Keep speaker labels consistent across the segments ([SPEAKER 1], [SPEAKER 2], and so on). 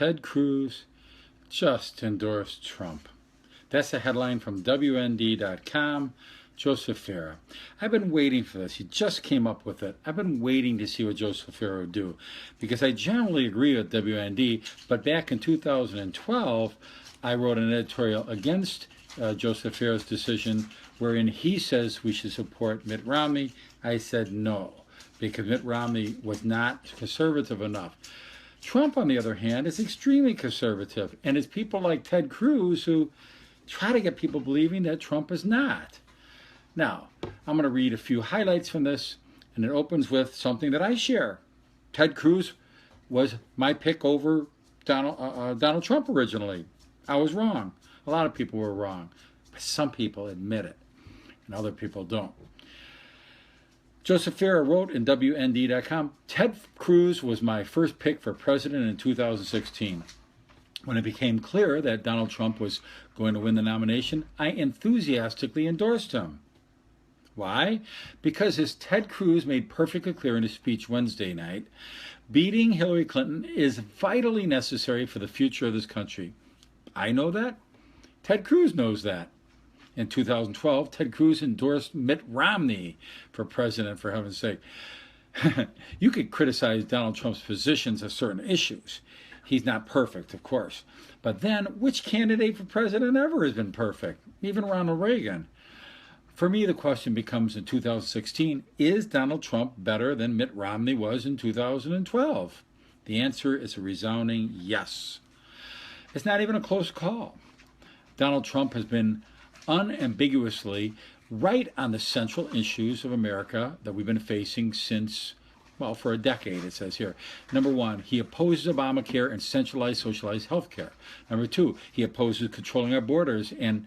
[SPEAKER 1] Ted Cruz just endorsed Trump. That's a headline from WND.com. Joseph Farah. I've been waiting for this. He just came up with it. I've been waiting to see what Joseph Farah would do because I generally agree with WND, but back in 2012, I wrote an editorial against Joseph Farah's decision wherein he says we should support Mitt Romney. I said no, because Mitt Romney was not conservative enough. Trump, on the other hand, is extremely conservative, and it's people like Ted Cruz who try to get people believing that Trump is not. Now, I'm going to read a few highlights from this, and it opens with something that I share. Ted Cruz was my pick over Donald Trump originally. I was wrong. A lot of people were wrong, but some people admit it, and other people don't. Joseph Farah wrote in WND.com, Ted Cruz was my first pick for president in 2016. When it became clear that Donald Trump was going to win the nomination, I enthusiastically endorsed him. Why? Because, as Ted Cruz made perfectly clear in his speech Wednesday night, beating Hillary Clinton is vitally necessary for the future of this country. I know that. Ted Cruz knows that. In 2012, Ted Cruz endorsed Mitt Romney for president, for heaven's sake. You could criticize Donald Trump's positions on certain issues. He's not perfect, of course. But then, which candidate for president ever has been perfect? Even Ronald Reagan. For me, the question becomes in 2016, is Donald Trump better than Mitt Romney was in 2012? The answer is a resounding yes. It's not even a close call. Donald Trump has been unambiguously right on the central issues of America that we've been facing since, well, for a decade, it says here. Number one, he opposes Obamacare and centralized socialized health care. Number two, he opposes controlling our borders and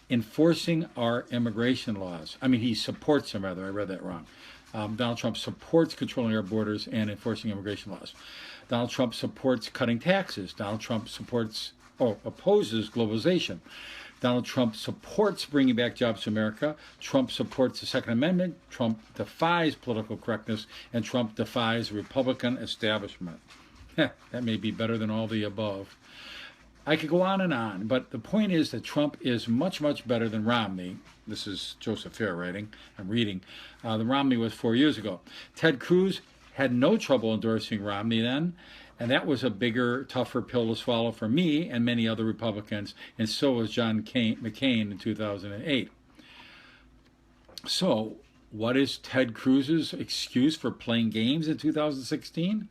[SPEAKER 1] enforcing our immigration laws. I mean, he supports them, rather. I read that wrong. Donald Trump supports controlling our borders and enforcing immigration laws. Donald Trump supports cutting taxes. Donald Trump opposes globalization. Donald Trump supports bringing back jobs to America. Trump supports the Second Amendment. Trump defies political correctness. And Trump defies the Republican establishment. That may be better than all the above. I could go on, but the point is that Trump is much, much better than Romney. This is Joseph Farah writing, I'm reading. The Romney was 4 years ago. Ted Cruz had no trouble endorsing Romney then, and that was a bigger, tougher pill to swallow for me and many other Republicans, and so was John McCain in 2008. So, what is Ted Cruz's excuse for playing games in 2016?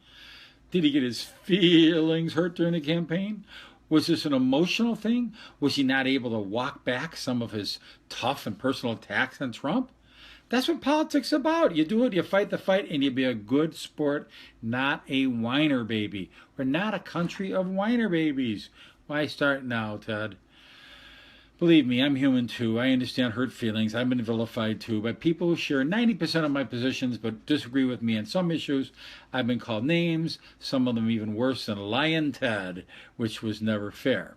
[SPEAKER 1] Did he get his feelings hurt during the campaign? Was this an emotional thing? Was he not able to walk back some of his tough and personal attacks on Trump? That's what politics is about. You do it, you fight the fight, and you be a good sport, not a whiner baby. We're not a country of whiner babies. Why start now, Ted? Believe me, I'm human too. I understand hurt feelings. I've been vilified too by people who share 90% of my positions but disagree with me on some issues. I've been called names, some of them even worse than Lion Ted, which was never fair.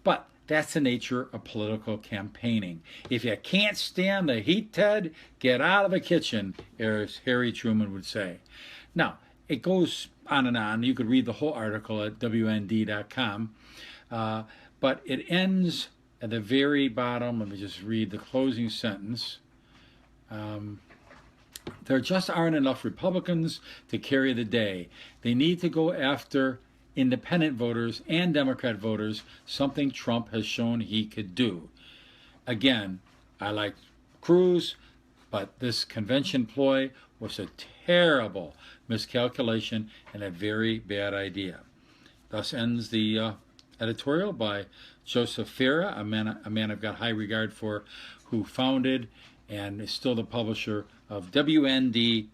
[SPEAKER 1] But that's the nature of political campaigning. If you can't stand the heat, Ted, get out of the kitchen, as Harry Truman would say. Now, it goes on and on. You could read the whole article at WND.com, but it ends at the very bottom. Let me just read the closing sentence. There just aren't enough Republicans to carry the day. They need to go after independent voters and Democrat voters, something Trump has shown he could do. Again, I like Cruz, but this convention ploy was a terrible miscalculation and a very bad idea. Thus ends the editorial by Joseph Farah, a man I've got high regard for, who founded and is still the publisher of WND.com.